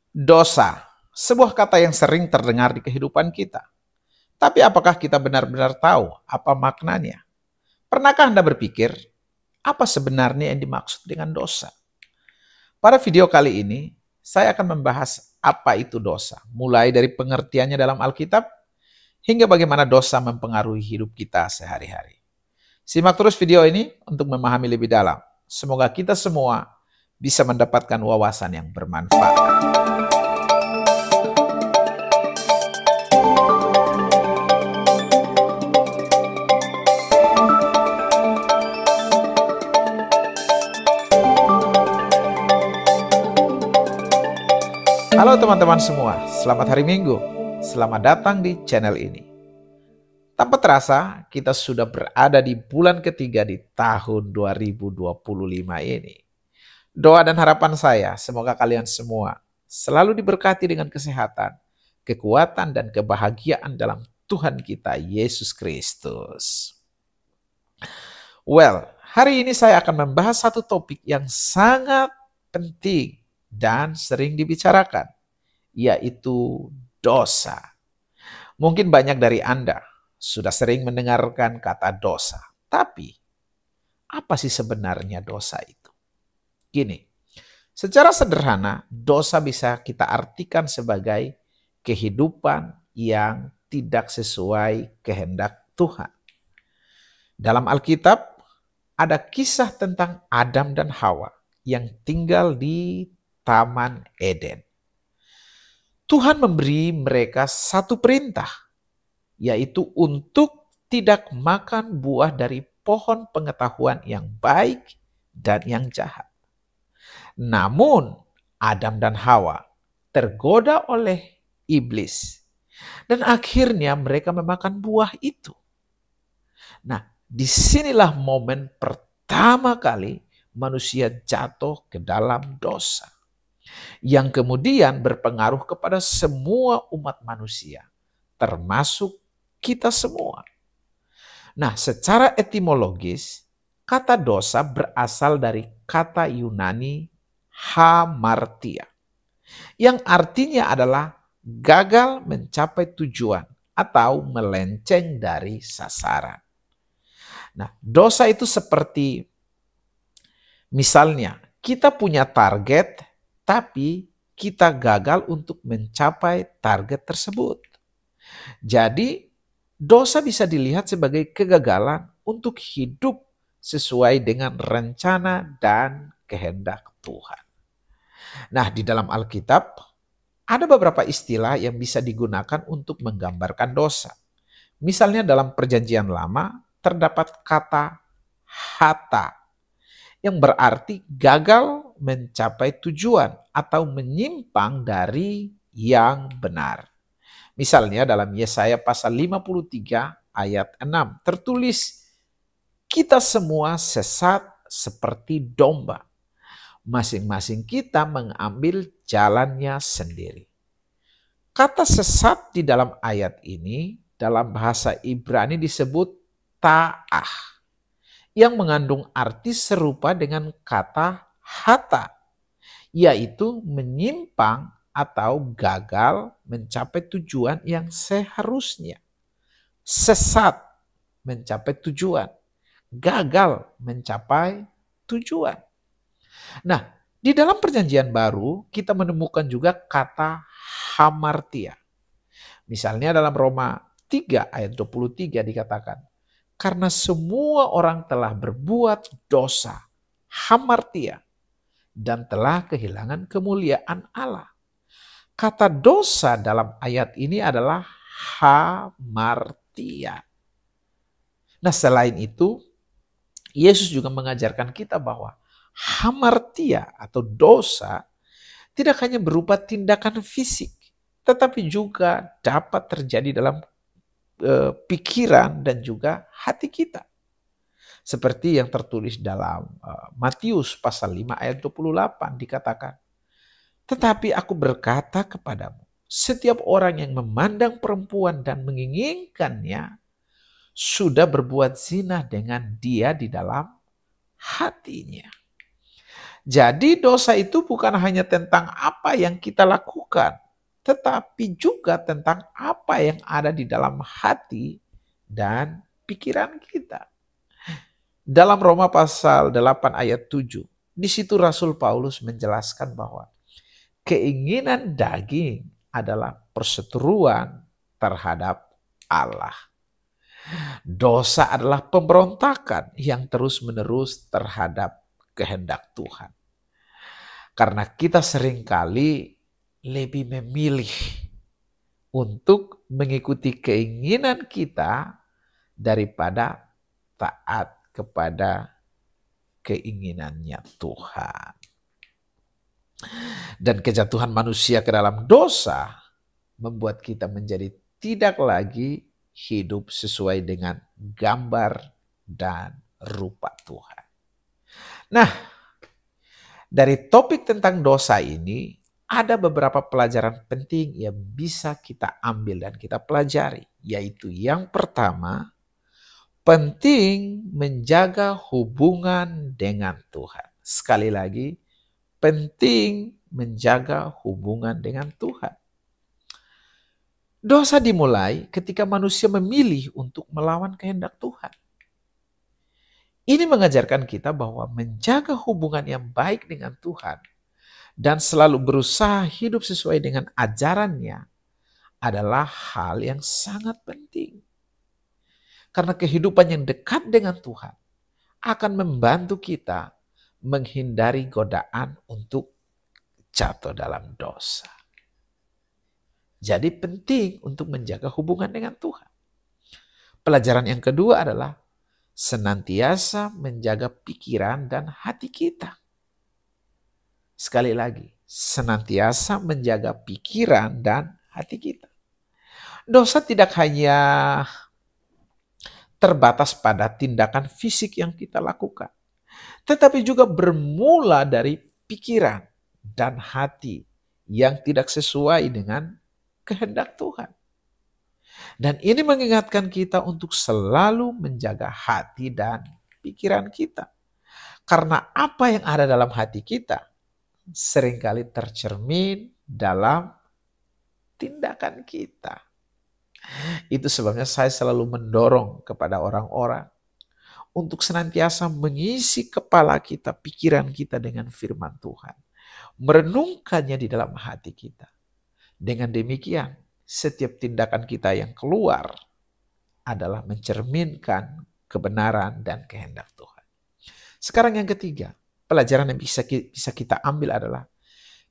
Dosa, sebuah kata yang sering terdengar di kehidupan kita. Tapi apakah kita benar-benar tahu apa maknanya? Pernahkah Anda berpikir, apa sebenarnya yang dimaksud dengan dosa? Pada video kali ini, saya akan membahas apa itu dosa, mulai dari pengertiannya dalam Alkitab, hingga bagaimana dosa mempengaruhi hidup kita sehari-hari. Simak terus video ini untuk memahami lebih dalam. Semoga kita semua bisa mendapatkan wawasan yang bermanfaat. Halo teman-teman semua, selamat hari Minggu. Selamat datang di channel ini. Tanpa terasa, kita sudah berada di bulan ketiga di tahun 2025 ini. Doa dan harapan saya, semoga kalian semua selalu diberkati dengan kesehatan, kekuatan, dan kebahagiaan dalam Tuhan kita, Yesus Kristus. Hari ini saya akan membahas satu topik yang sangat penting dan sering dibicarakan, yaitu dosa. Mungkin banyak dari Anda sudah sering mendengarkan kata dosa. Tapi, apa sih sebenarnya dosa itu? Gini, secara sederhana, dosa bisa kita artikan sebagai kehidupan yang tidak sesuai kehendak Tuhan. Dalam Alkitab, ada kisah tentang Adam dan Hawa yang tinggal di Taman Eden. Tuhan memberi mereka satu perintah, yaitu untuk tidak makan buah dari pohon pengetahuan yang baik dan yang jahat. Namun, Adam dan Hawa tergoda oleh iblis, dan akhirnya mereka memakan buah itu. Nah, disinilah momen pertama kali manusia jatuh ke dalam dosa, yang kemudian berpengaruh kepada semua umat manusia, termasuk kita semua. Nah, secara etimologis, kata dosa berasal dari kata Yunani hamartia, yang artinya adalah gagal mencapai tujuan atau melenceng dari sasaran. Nah, dosa itu seperti misalnya kita punya target, tapi kita gagal untuk mencapai target tersebut. Jadi, dosa bisa dilihat sebagai kegagalan untuk hidup sesuai dengan rencana dan kehendak Tuhan. Nah, di dalam Alkitab, ada beberapa istilah yang bisa digunakan untuk menggambarkan dosa. Misalnya dalam Perjanjian Lama, terdapat kata hata, yang berarti gagal mencapai tujuan atau menyimpang dari yang benar. Misalnya dalam Yesaya pasal 53 ayat 6 tertulis, kita semua sesat seperti domba. Masing-masing kita mengambil jalannya sendiri. Kata sesat di dalam ayat ini dalam bahasa Ibrani disebut ta'ah, yang mengandung arti serupa dengan kata hata, yaitu menyimpang atau gagal mencapai tujuan yang seharusnya. Sesat mencapai tujuan, gagal mencapai tujuan. Nah, di dalam Perjanjian Baru kita menemukan juga kata hamartia. Misalnya dalam Roma 3 ayat 23 dikatakan, karena semua orang telah berbuat dosa, hamartia, dan telah kehilangan kemuliaan Allah. Kata dosa dalam ayat ini adalah hamartia. Nah, selain itu, Yesus juga mengajarkan kita bahwa hamartia atau dosa tidak hanya berupa tindakan fisik, tetapi juga dapat terjadi dalam pikiran dan juga hati kita. Seperti yang tertulis dalam Matius pasal 5 ayat 28 dikatakan, tetapi aku berkata kepadamu, setiap orang yang memandang perempuan dan menginginkannya sudah berbuat zina dengan dia di dalam hatinya. Jadi dosa itu bukan hanya tentang apa yang kita lakukan, tetapi juga tentang apa yang ada di dalam hati dan pikiran kita. Dalam Roma pasal 8 ayat 7, di situ Rasul Paulus menjelaskan bahwa keinginan daging adalah perseteruan terhadap Allah. Dosa adalah pemberontakan yang terus-menerus terhadap kehendak Tuhan. Karena kita seringkali lebih memilih untuk mengikuti keinginan kita daripada taat kepada keinginannya Tuhan. Dan kejatuhan manusia ke dalam dosa membuat kita menjadi tidak lagi hidup sesuai dengan gambar dan rupa Tuhan. Nah, dari topik tentang dosa ini, ada beberapa pelajaran penting yang bisa kita ambil dan kita pelajari. Yaitu yang pertama, penting menjaga hubungan dengan Tuhan. Sekali lagi, penting menjaga hubungan dengan Tuhan. Dosa dimulai ketika manusia memilih untuk melawan kehendak Tuhan. Ini mengajarkan kita bahwa menjaga hubungan yang baik dengan Tuhan dan selalu berusaha hidup sesuai dengan ajarannya adalah hal yang sangat penting. Karena kehidupan yang dekat dengan Tuhan akan membantu kita menghindari godaan untuk jatuh dalam dosa. Jadi penting untuk menjaga hubungan dengan Tuhan. Pelajaran yang kedua adalah senantiasa menjaga pikiran dan hati kita. Sekali lagi, senantiasa menjaga pikiran dan hati kita. Dosa tidak hanya terbatas pada tindakan fisik yang kita lakukan, tetapi juga bermula dari pikiran dan hati yang tidak sesuai dengan kehendak Tuhan. Dan ini mengingatkan kita untuk selalu menjaga hati dan pikiran kita. Karena apa yang ada dalam hati kita seringkali tercermin dalam tindakan kita. Itu sebabnya saya selalu mendorong kepada orang-orang untuk senantiasa mengisi kepala kita, pikiran kita dengan firman Tuhan. Merenungkannya di dalam hati kita. Dengan demikian, setiap tindakan kita yang keluar adalah mencerminkan kebenaran dan kehendak Tuhan. Sekarang yang ketiga, pelajaran yang bisa kita ambil adalah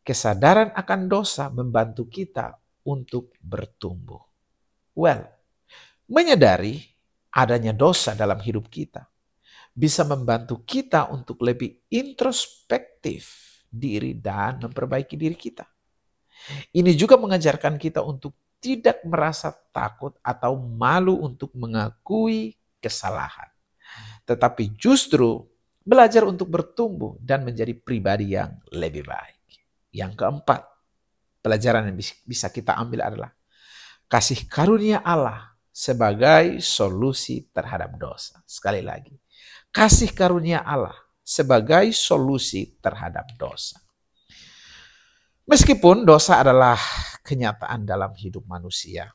kesadaran akan dosa membantu kita untuk bertumbuh. Menyadari adanya dosa dalam hidup kita bisa membantu kita untuk lebih introspektif diri dan memperbaiki diri kita. Ini juga mengajarkan kita untuk tidak merasa takut atau malu untuk mengakui kesalahan. Tetapi justru belajar untuk bertumbuh dan menjadi pribadi yang lebih baik. Yang keempat, pelajaran yang bisa kita ambil adalah kasih karunia Allah sebagai solusi terhadap dosa. Sekali lagi, kasih karunia Allah sebagai solusi terhadap dosa. Meskipun dosa adalah kenyataan dalam hidup manusia,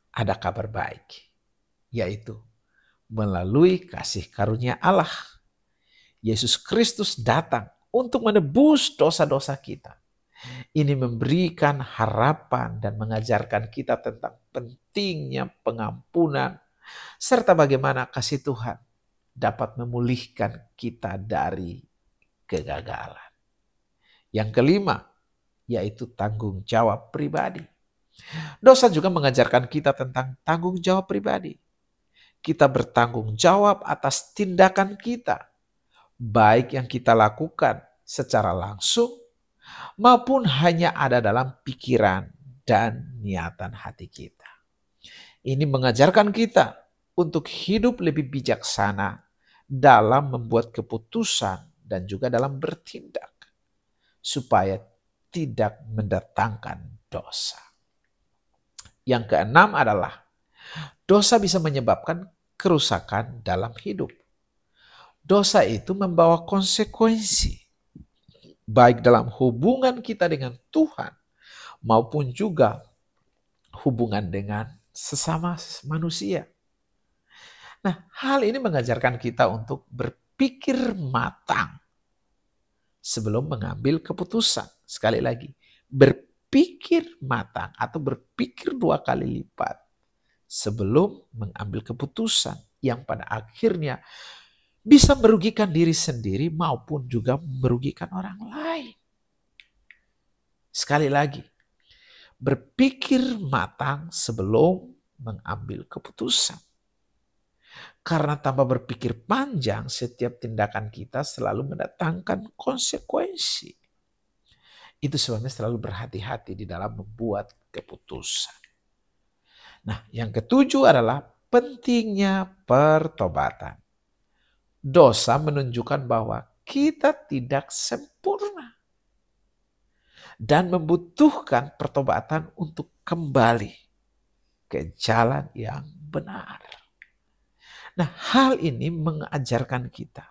ada kabar baik, yaitu melalui kasih karunia Allah. Yesus Kristus datang untuk menebus dosa-dosa kita. Ini memberikan harapan dan mengajarkan kita tentang pentingnya pengampunan, serta bagaimana kasih Tuhan dapat memulihkan kita dari kegagalan. Yang kelima, yaitu tanggung jawab pribadi. Dosa juga mengajarkan kita tentang tanggung jawab pribadi. Kita bertanggung jawab atas tindakan kita, baik yang kita lakukan secara langsung maupun hanya ada dalam pikiran dan niatan hati kita. Ini mengajarkan kita untuk hidup lebih bijaksana dalam membuat keputusan dan juga dalam bertindak, supaya tidak mendatangkan dosa. Yang keenam adalah dosa bisa menyebabkan kerusakan dalam hidup. Dosa itu membawa konsekuensi, baik dalam hubungan kita dengan Tuhan maupun juga hubungan dengan sesama manusia. Nah, hal ini mengajarkan kita untuk berpikir matang sebelum mengambil keputusan. Sekali lagi, berpikir matang atau berpikir 2 kali lipat sebelum mengambil keputusan yang pada akhirnya bisa merugikan diri sendiri maupun juga merugikan orang lain. Sekali lagi, berpikir matang sebelum mengambil keputusan. Karena tanpa berpikir panjang, setiap tindakan kita selalu mendatangkan konsekuensi. Itu sebabnya selalu berhati-hati di dalam membuat keputusan. Nah, yang ketujuh adalah pentingnya pertobatan. Dosa menunjukkan bahwa kita tidak sempurna dan membutuhkan pertobatan untuk kembali ke jalan yang benar. Nah, hal ini mengajarkan kita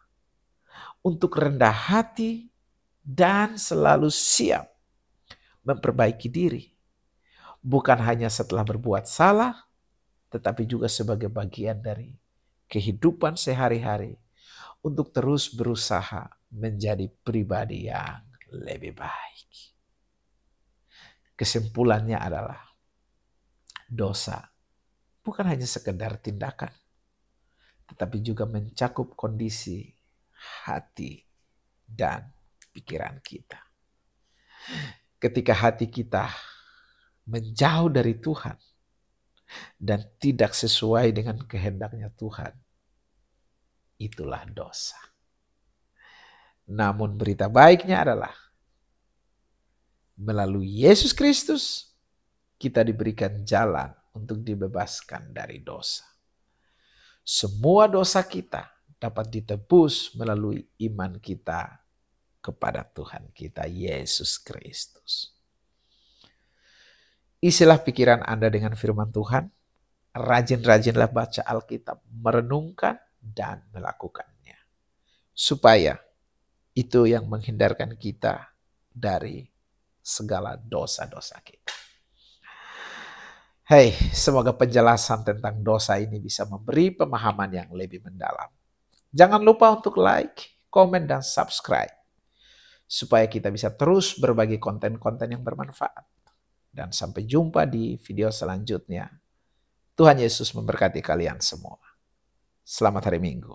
untuk rendah hati dan selalu siap memperbaiki diri. Bukan hanya setelah berbuat salah, tetapi juga sebagai bagian dari kehidupan sehari-hari untuk terus berusaha menjadi pribadi yang lebih baik. Kesimpulannya adalah dosa bukan hanya sekedar tindakan, tetapi juga mencakup kondisi hati dan pikiran kita. Ketika hati kita menjauh dari Tuhan dan tidak sesuai dengan kehendaknya Tuhan, itulah dosa. Namun berita baiknya adalah melalui Yesus Kristus kita diberikan jalan untuk dibebaskan dari dosa. Semua dosa kita dapat ditebus melalui iman kita kepada Tuhan kita Yesus Kristus. Isilah pikiran Anda dengan firman Tuhan. Rajin-rajinlah baca Alkitab, merenungkan dan melakukannya. Supaya itu yang menghindarkan kita dari segala dosa-dosa kita. Hei, semoga penjelasan tentang dosa ini bisa memberi pemahaman yang lebih mendalam. Jangan lupa untuk like, komen, dan subscribe. Supaya kita bisa terus berbagi konten-konten yang bermanfaat. Dan sampai jumpa di video selanjutnya. Tuhan Yesus memberkati kalian semua. Selamat hari Minggu.